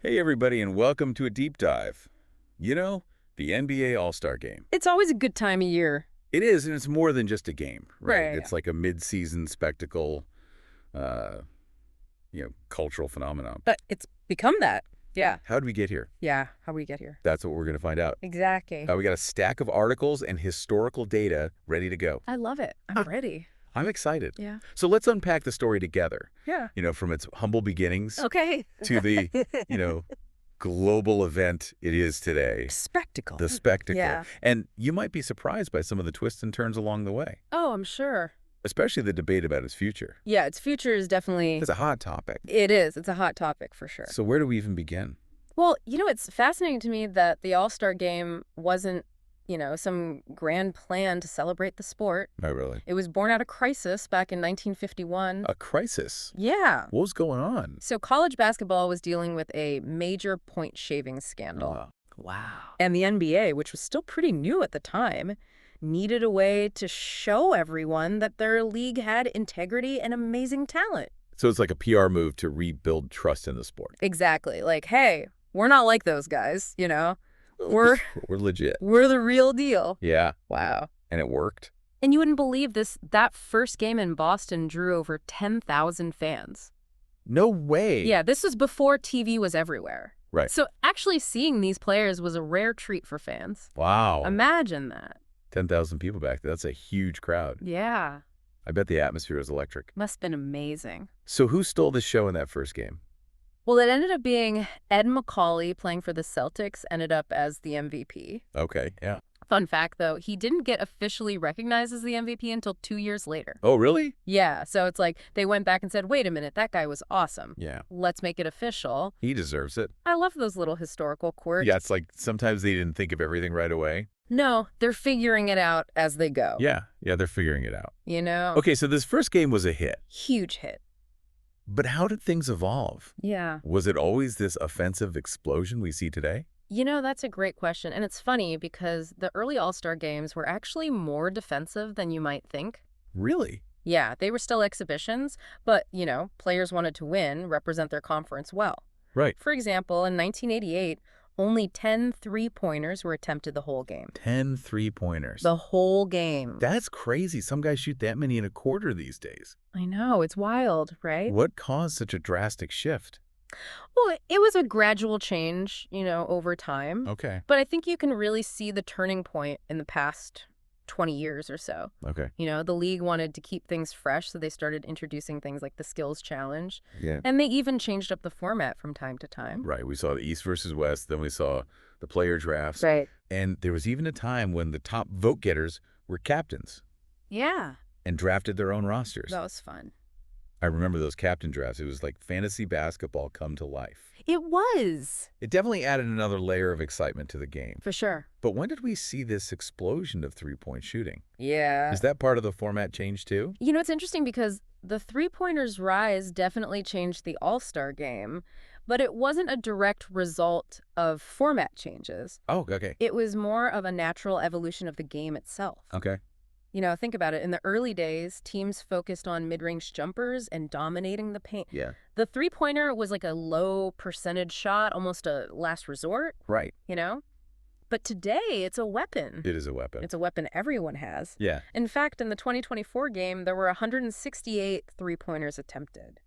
Hey everybody, and welcome to a deep dive. You know, the NBA All-Star Game. It's always a good time of year. It is, and it's more than just a game, right? Right. It's like a mid-season spectacle, cultural phenomenon. But it's become that. Yeah. How'd we get here? Yeah. How we get here? That's what we're going to find out. Exactly. We got a stack of articles and historical data ready to go. I love it. I'm ready. I'm excited. Yeah. So let's unpack the story together. Yeah. From its humble beginnings Okay. to the, global event it is today. Spectacle. The spectacle. Yeah. And you might be surprised by some of the twists and turns along the way, Oh, I'm sure. especially the debate about its future. Yeah, its future is definitely... It's a hot topic. It is. It's a hot topic for sure. So where do we even begin? Well, it's fascinating to me that the All-Star Game wasn't, some grand plan to celebrate the sport. Not really. It was born out of crisis back in 1951. A crisis? Yeah. What was going on? So college basketball was dealing with a major point shaving scandal. Wow. And the NBA, which was still pretty new at the time, needed a way to show everyone that their league had integrity and amazing talent. So it's like a PR move to rebuild trust in the sport. Exactly. Like, hey, we're not like those guys, We're legit. we're the real deal. Yeah. Wow. And it worked? And you wouldn't believe this, that first game in Boston drew over 10,000 fans. No way. Yeah, this was before TV was everywhere. Right. So actually seeing these players was a rare treat for fans. Wow. Imagine that. 10,000 people back there. That's a huge crowd. Yeah. I bet the atmosphere was electric. Must have been amazing. So who stole the show in that first game? Well, it ended up being Ed Macaulay playing for the Celtics, ended up as the MVP. Okay, yeah. Fun fact, though, he didn't get officially recognized as the MVP until 2 years later. Oh, really? Yeah, so it's like they went back and said, wait a minute, that guy was awesome. Yeah. Let's make it official. He deserves it. I love those little historical quirks. Yeah, it's like sometimes they didn't think of everything right away. No, they're figuring it out as they go. Yeah, they're figuring it out. Okay, so this first game was a hit. huge hit. But how did things evolve? Yeah. Was it always this offensive explosion we see today? That's a great question. And it's funny because the early All-Star games were actually more defensive than you might think. Really? Yeah, they were still exhibitions, but, players wanted to win, represent their conference well. Right. For example, in 1988, only 10 three-pointers were attempted the whole game. 10 three-pointers. The whole game. That's crazy. Some guys shoot that many in a quarter these days. I know, it's wild, right? What caused such a drastic shift? Well, it was a gradual change, over time. Okay. But I think you can really see the turning point in the past 20 years or so. Okay. The league wanted to keep things fresh, so they started introducing things like the skills challenge. Yeah. And they even changed up the format from time to time. Right. We saw the East versus West. Then we saw the player drafts. Right. And there was even a time when the top vote getters were captains Yeah. and drafted their own rosters. That was fun. I remember those captain drafts. It was like fantasy basketball come to life. It was. It definitely added another layer of excitement to the game. For sure. But when did we see this explosion of three-point shooting? Yeah. Is that part of the format change too? It's interesting because the three-pointers' rise definitely changed the All-Star game, but it wasn't a direct result of format changes. Oh, okay. It was more of a natural evolution of the game itself. Okay. Think about it. In the early days, teams focused on mid-range jumpers and dominating the paint. Yeah. The three-pointer was like a low percentage shot, almost a last resort, Right. But today, it's a weapon. It is a weapon. It's a weapon everyone has. Yeah. In fact, in the 2024 game, there were 168 three-pointers attempted.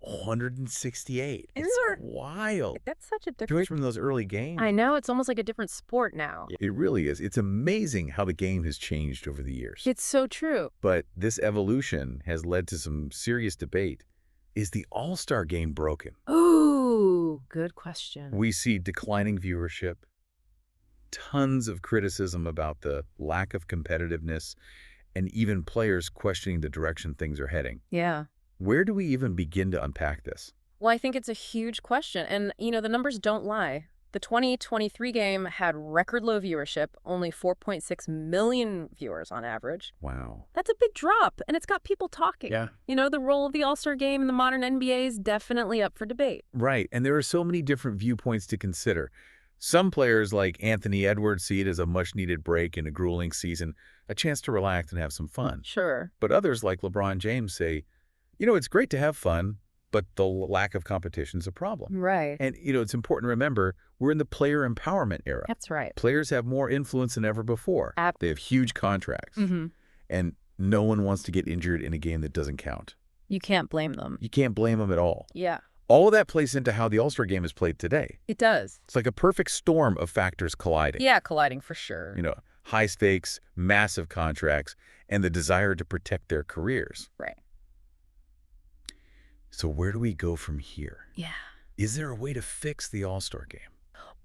168. Isn't It's it? wild. That's such a Choice different... from those early games. I know, it's almost like a different sport now. It really is. It's amazing how the game has changed over the years. It's so true. But this evolution has led to some serious debate. Is the All-Star game broken? Ooh, good question. We see declining viewership, tons of criticism about the lack of competitiveness, and even players questioning the direction things are heading. Yeah. Where do we even begin to unpack this? Well, I think it's a huge question. And, the numbers don't lie. The 2023 game had record low viewership, only 4.6 million viewers on average. Wow. That's a big drop, and it's got people talking. Yeah. The role of the All-Star game in the modern NBA is definitely up for debate. Right, and there are so many different viewpoints to consider. Some players like Anthony Edwards see it as a much-needed break in a grueling season, a chance to relax and have some fun. Sure. But others like LeBron James say, it's great to have fun, but the lack of competition is a problem. Right. And, it's important to remember we're in the player empowerment era. That's right. Players have more influence than ever before. They have huge contracts. And no one wants to get injured in a game that doesn't count. You can't blame them. You can't blame them at all. Yeah. All of that plays into how the All-Star game is played today. It does. It's like a perfect storm of factors colliding. Yeah, colliding for sure. High stakes, massive contracts, and the desire to protect their careers. Right. So where do we go from here? Yeah. Is there a way to fix the All-Star game?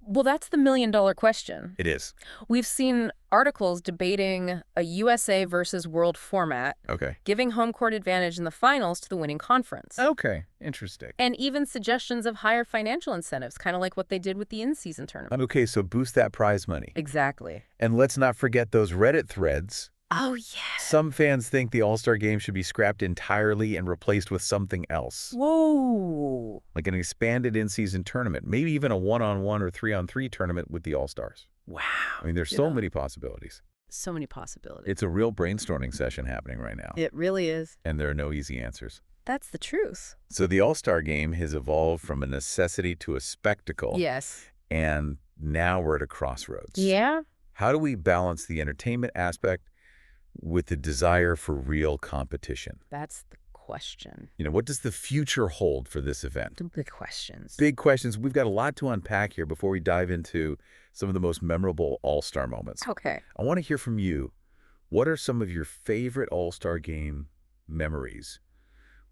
Well, that's the million-dollar question. It is. We've seen articles debating a USA versus world format, giving home court advantage in the finals to the winning conference. Okay, interesting. And even suggestions of higher financial incentives, kind of like what they did with the in-season tournament. Okay, so boost that prize money. Exactly. And let's not forget those Reddit threads. Oh, yeah. Some fans think the All-Star game should be scrapped entirely and replaced with something else. Whoa. Like an expanded in-season tournament, maybe even a 1-on-1 or 3-on-3 tournament with the All-Stars. Wow. I mean, there's so many possibilities. So many possibilities. It's a real brainstorming session happening right now. It really is. And there are no easy answers. That's the truth. So the All-Star game has evolved from a necessity to a spectacle. Yes. And now we're at a crossroads. Yeah. How do we balance the entertainment aspect with the desire for real competition? That's the question. What does the future hold for this event? The big questions. Big questions. We've got a lot to unpack here before we dive into some of the most memorable All-Star moments. Okay. I want to hear from you. What are some of your favorite All-Star game memories?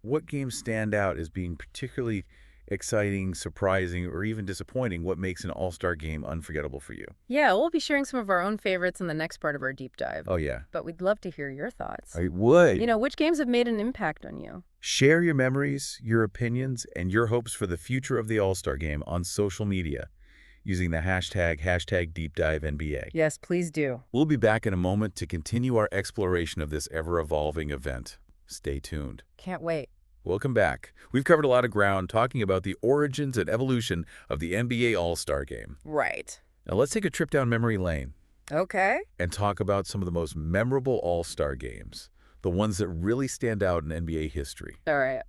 What games stand out as being particularly exciting, surprising, or even disappointing? What makes an All-Star game unforgettable for you? Yeah, we'll be sharing some of our own favorites in the next part of our deep dive. Oh, yeah. But we'd love to hear your thoughts. I would. Which games have made an impact on you? Share your memories, your opinions, and your hopes for the future of the All-Star game on social media using the hashtag #DeepDiveNBA. Yes, please do. We'll be back in a moment to continue our exploration of this ever-evolving event. Stay tuned. Can't wait. Welcome back. We've covered a lot of ground talking about the origins and evolution of the NBA All-Star Game. Right. Now let's take a trip down memory lane. Okay. And talk about some of the most memorable All-Star games, the ones that really stand out in NBA history. All right.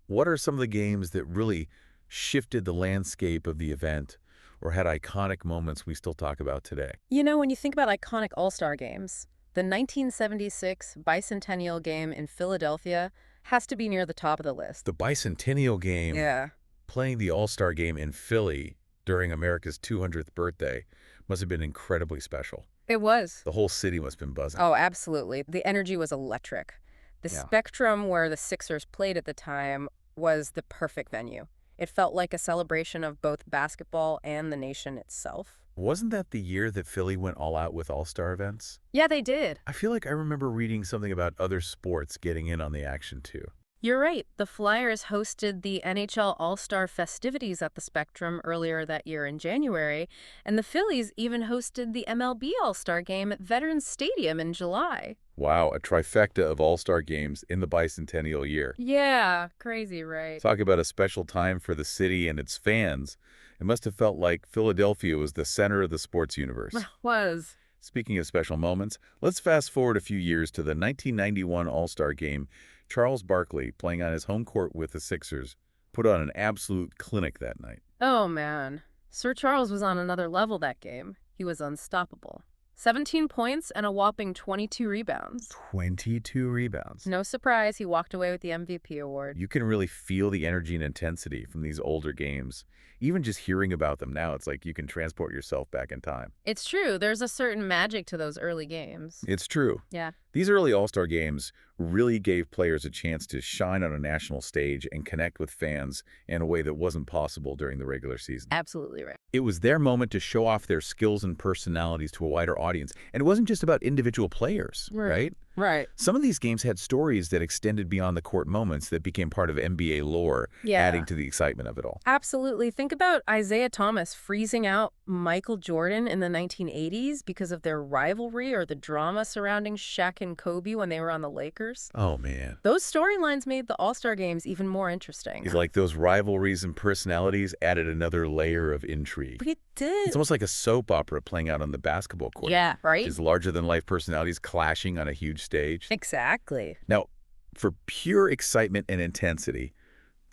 What are some of the games that really shifted the landscape of the event or had iconic moments we still talk about today? When you think about iconic All-Star games, the 1976 Bicentennial game in Philadelphia has to be near the top of the list. The Bicentennial game, playing the All-Star game in Philly during America's 200th birthday, must have been incredibly special. It was. The whole city must have been buzzing. Oh, absolutely. The energy was electric. The Spectrum where the Sixers played at the time was the perfect venue. It felt like a celebration of both basketball and the nation itself. Wasn't that the year that Philly went all out with All-Star events? Yeah, they did. I feel like I remember reading something about other sports getting in on the action, too. You're right. The Flyers hosted the NHL All-Star festivities at the Spectrum earlier that year in January, and the Phillies even hosted the MLB All-Star Game at Veterans Stadium in July. Wow, a trifecta of All-Star games in the bicentennial year. Yeah, crazy, right? Talk about a special time for the city and its fans. It must have felt like Philadelphia was the center of the sports universe. Was. Speaking of special moments, let's fast forward a few years to the 1991 All-Star Game. Charles Barkley, playing on his home court with the Sixers, put on an absolute clinic that night. Oh, man. Sir Charles was on another level that game. He was unstoppable. 17 points and a whopping 22 rebounds. 22 rebounds. No surprise, he walked away with the MVP award. You can really feel the energy and intensity from these older games. Even just hearing about them now, it's like you can transport yourself back in time. It's true. There's a certain magic to those early games. It's true. Yeah. These early All-Star games really gave players a chance to shine on a national stage and connect with fans in a way that wasn't possible during the regular season. Absolutely right. It was their moment to show off their skills and personalities to a wider audience. And it wasn't just about individual players, right? Right. Some of these games had stories that extended beyond the court moments that became part of NBA lore, adding to the excitement of it all. Absolutely. Think about Isaiah Thomas freezing out Michael Jordan in the 1980s because of their rivalry or the drama surrounding Shaq and Kobe when they were on the Lakers. Oh, man. Those storylines made the All-Star games even more interesting. It's like those rivalries and personalities added another layer of intrigue. It did. It's almost like a soap opera playing out on the basketball court. Yeah, right? These larger-than-life personalities clashing on a huge stage. Exactly. Now, for pure excitement and intensity,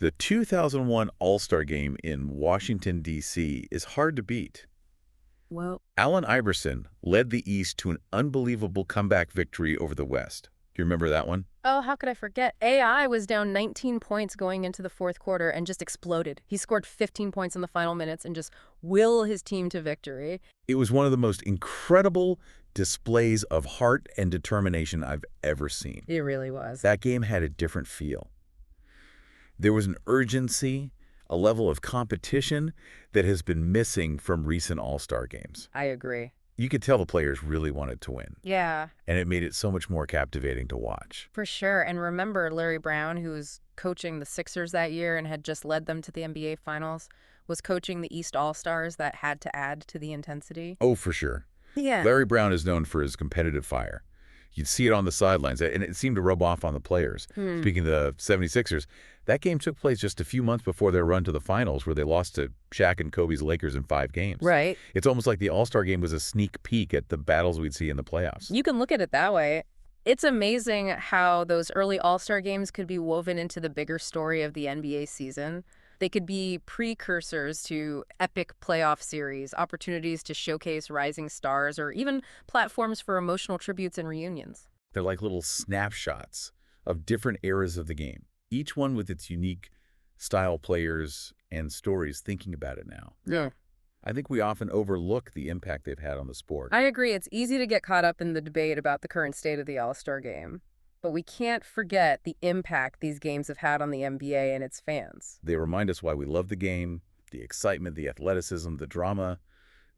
The 2001 All-Star Game in Washington, D.C. is hard to beat. Well, Allen Iverson led the East to an unbelievable comeback victory over the West. Do you remember that one? oh, how could I forget? AI was down 19 points going into the fourth quarter and just exploded. He scored 15 points in the final minutes and just will his team to victory. It was one of the most incredible displays of heart and determination I've ever seen. It really was. That game had a different feel. There was an urgency, a level of competition that has been missing from recent All-Star games. I agree. You could tell the players really wanted to win, Yeah, and it made it so much more captivating to watch. for sure. And remember Larry Brown, who was coaching the Sixers that year and had just led them to the NBA Finals, was coaching the East All-Stars that had to add to the intensity. Oh, for sure. Yeah. Larry Brown is known for his competitive fire. You'd see it on the sidelines, and it seemed to rub off on the players. Speaking of the 76ers, that game took place just a few months before their run to the finals, where they lost to Shaq and Kobe's Lakers in 5 games. Right. It's almost like the All-Star game was a sneak peek at the battles we'd see in the playoffs. You can look at it that way. It's amazing how those early All-Star games could be woven into the bigger story of the NBA season. They could be precursors to epic playoff series, opportunities to showcase rising stars, or even platforms for emotional tributes and reunions. They're like little snapshots of different eras of the game, each one with its unique style players and stories thinking about it now. Yeah. I think we often overlook the impact they've had on the sport. I agree. It's easy to get caught up in the debate about the current state of the All-Star game. But we can't forget the impact these games have had on the NBA and its fans. They remind us why we love the game, the excitement, the athleticism, the drama.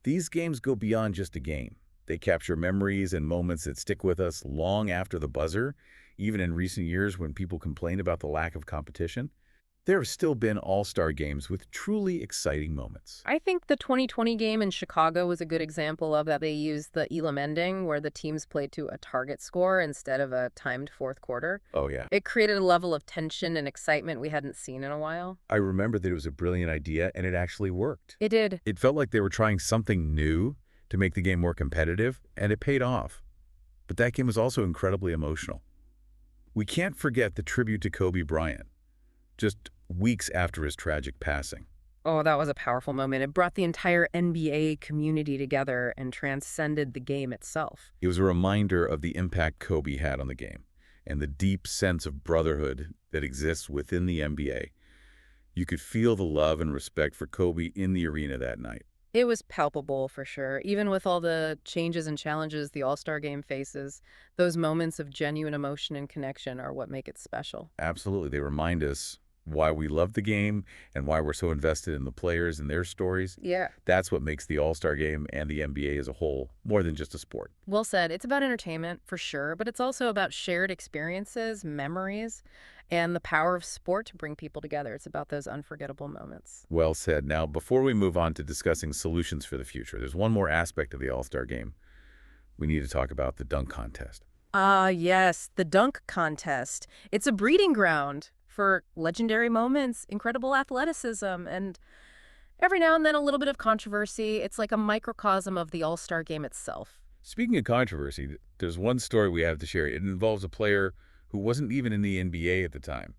These games go beyond just a game. They capture memories and moments that stick with us long after the buzzer. Even in recent years when people complain about the lack of competition, there have still been all-star games with truly exciting moments. I think the 2020 game in Chicago was a good example of that. They used the Elam ending where the teams played to a target score instead of a timed fourth quarter. Oh, yeah. It created a level of tension and excitement we hadn't seen in a while. I remember that it was a brilliant idea, and it actually worked. It did. It felt like they were trying something new to make the game more competitive, and it paid off. But that game was also incredibly emotional. We can't forget the tribute to Kobe Bryant, just weeks after his tragic passing. Oh, that was a powerful moment. It brought the entire NBA community together and transcended the game itself. It was a reminder of the impact Kobe had on the game and the deep sense of brotherhood that exists within the NBA. You could feel the love and respect for Kobe in the arena that night. It was palpable for sure. Even with all the changes and challenges the All-Star game faces, those moments of genuine emotion and connection are what make it special. Absolutely. They remind us why we love the game and why we're so invested in the players and their stories. Yeah. That's what makes the All-Star game and the NBA as a whole more than just a sport. Well said. It's about entertainment, for sure, but it's also about shared experiences, memories, and the power of sport to bring people together. It's about those unforgettable moments. Well said. Now, before we move on to discussing solutions for the future, there's one more aspect of the All-Star game. We need to talk about the dunk contest. Ah, yes, the dunk contest. It's a breeding ground for legendary moments, incredible athleticism, and every now and then a little bit of controversy. It's like a microcosm of the All-Star game itself. Speaking of controversy, there's one story we have to share. It involves a player who wasn't even in the NBA at the time.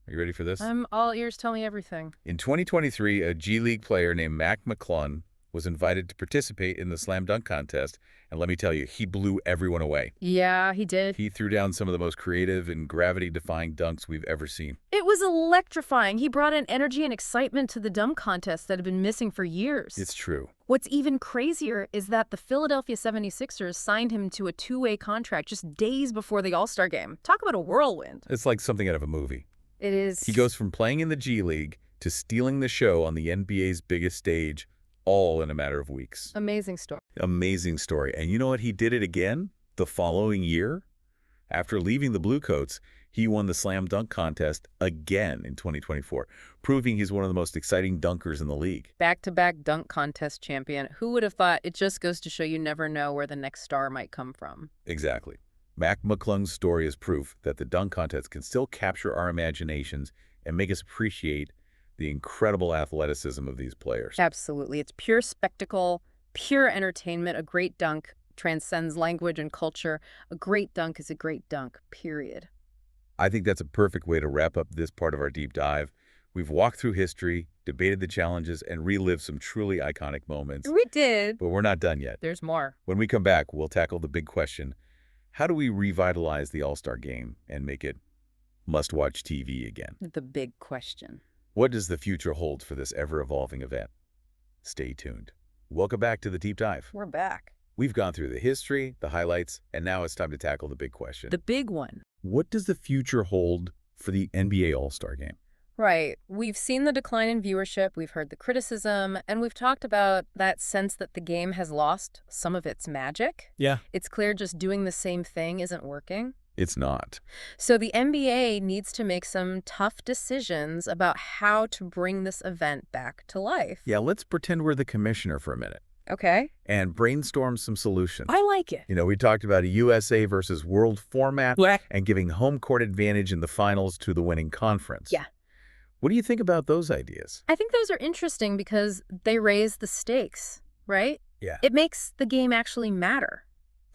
Are you ready for this? I'm all ears, tell me everything. In 2023, a G League player named Mac McClung was invited to participate in the slam dunk contest, and let me tell you, he blew everyone away. Yeah, he did. He threw down some of the most creative and gravity-defying dunks we've ever seen. It was electrifying. He brought an energy and excitement to the dunk contest that had been missing for years. It's true. What's even crazier is that the Philadelphia 76ers signed him to a two-way contract just days before the All-Star game. Talk about a whirlwind. It's like something out of a movie. It is. He goes from playing in the G League to stealing the show on the NBA's biggest stage, all in a matter of weeks. Amazing story. Amazing story. And you know what? He did it again the following year. After leaving the Bluecoats, he won the slam dunk contest again in 2024, proving he's one of the most exciting dunkers in the league. Back-to-back dunk contest champion. Who would have thought? It just goes to show you never know where the next star might come from. Exactly. Mac McClung's story is proof that the dunk contest can still capture our imaginations and make us appreciate the incredible athleticism of these players. Absolutely. It's pure spectacle, pure entertainment. A great dunk transcends language and culture. A great dunk is a great dunk, period. I think that's a perfect way to wrap up this part of our deep dive. We've walked through history, debated the challenges, and relived some truly iconic moments. We did. But we're not done yet. There's more. When we come back, we'll tackle the big question: how do we revitalize the All-Star Game and make it must-watch TV again? The big question. What does the future hold for this ever-evolving event? Stay tuned. Welcome back to the Deep Dive. We're back. We've gone through the history, the highlights, and now it's time to tackle the big question. The big one. What does the future hold for the NBA All-Star Game? Right. We've seen the decline in viewership, we've heard the criticism, and we've talked about that sense that the game has lost some of its magic. Yeah. It's clear just doing the same thing isn't working. It's not. So the NBA needs to make some tough decisions about how to bring this event back to life. Yeah, let's pretend we're the commissioner for a minute Okay. and brainstorm some solutions. I like it. We talked about a USA versus world format Yeah. and giving home court advantage in the finals to the winning conference. Yeah. What do you think about those ideas? I think those are interesting because they raise the stakes, right? Yeah. It makes the game actually matter.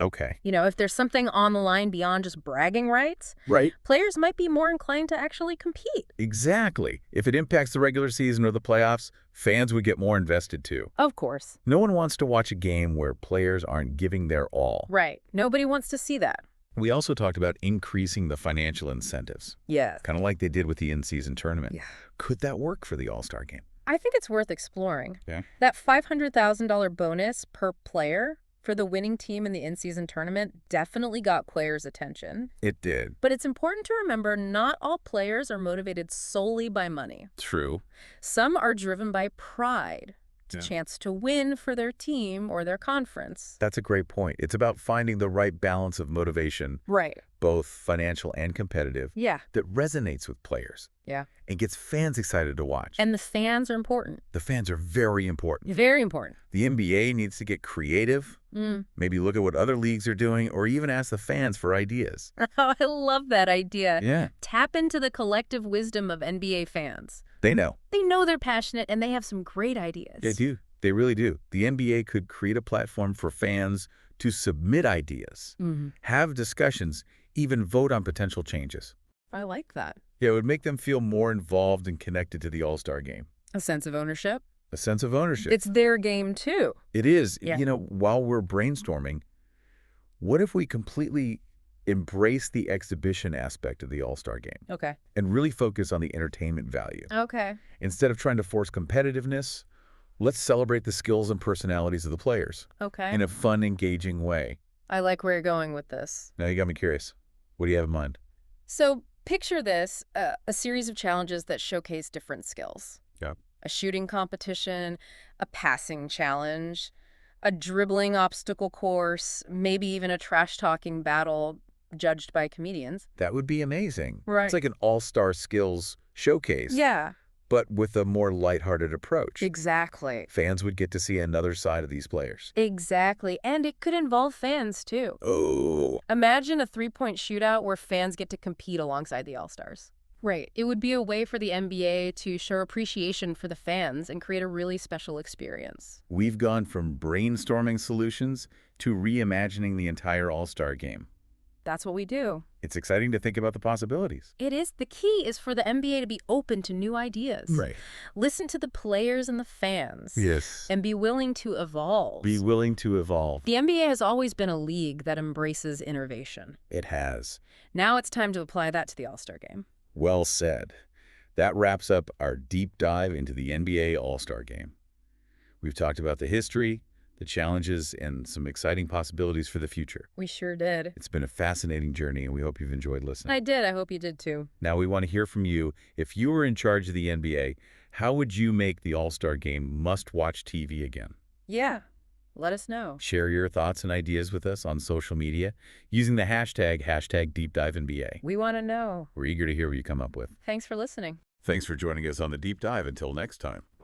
Okay. If there's something on the line beyond just bragging rights, Right. players might be more inclined to actually compete. Exactly. If it impacts the regular season or the playoffs, fans would get more invested too. Of course. No one wants to watch a game where players aren't giving their all. Right. Nobody wants to see that. We also talked about increasing the financial incentives, Yes. kind of like they did with the in-season tournament. Yeah. Could that work for the All-Star Game? I think it's worth exploring. Yeah. That $500,000 bonus per player for the winning team in the in-season tournament definitely got players' attention. It did. But it's important to remember not all players are motivated solely by money. True. Some are driven by pride, Yeah. chance to win for their team or their conference. That's a great point. It's about finding the right balance of motivation, Right. both financial and competitive, Yeah. that resonates with players Yeah. and gets fans excited to watch. And the fans are important. The fans are very important. Very important. The NBA needs to get creative, maybe look at what other leagues are doing, or even ask the fans for ideas. Oh, I love that idea. Yeah. Tap into the collective wisdom of NBA fans. They know. They know they're passionate and they have some great ideas. They do. They really do. The NBA could create a platform for fans to submit ideas, have discussions, even vote on potential changes. I like that. Yeah, it would make them feel more involved and connected to the All-Star Game. A sense of ownership. A sense of ownership. It's their game, too. It is. Yeah. While we're brainstorming, what if we completely embrace the exhibition aspect of the All-Star Game Okay. and really focus on the entertainment value? Okay. Instead of trying to force competitiveness, let's celebrate the skills and personalities of the players Okay. in a fun, engaging way. I like where you're going with this. Now you got me curious. What do you have in mind? So picture this, a series of challenges that showcase different skills. Yeah. A shooting competition, a passing challenge, a dribbling obstacle course, maybe even a trash-talking battle judged by comedians. That would be amazing. Right. It's like an all-star skills showcase, Yeah, but with a more lighthearted approach. exactly. Fans would get to see another side of these players. Exactly. And it could involve fans, too. Oh. Imagine a three-point shootout where fans get to compete alongside the All-Stars. Right. It would be a way for the NBA to show appreciation for the fans and create a really special experience. We've gone from brainstorming solutions to reimagining the entire All-Star Game. That's what we do. It's exciting to think about the possibilities. It is. The key is for the NBA to be open to new ideas. Right. Listen to the players and the fans. Yes. And be willing to evolve. Be willing to evolve. The NBA has always been a league that embraces innovation. It has. Now it's time to apply that to the All-Star Game. Well said. That wraps up our deep dive into the NBA All-Star Game. We've talked about the history, the challenges, and some exciting possibilities for the future. We sure did. It's been a fascinating journey, and we hope you've enjoyed listening. I did. I hope you did too. Now we want to hear from you. If you were in charge of the NBA, how would you make the All-Star Game must-watch TV again? Yeah. Let us know. Share your thoughts and ideas with us on social media using the hashtag #DeepDiveNBA. We want to know. We're eager to hear what you come up with. Thanks for listening. Thanks for joining us on the Deep Dive. Until next time.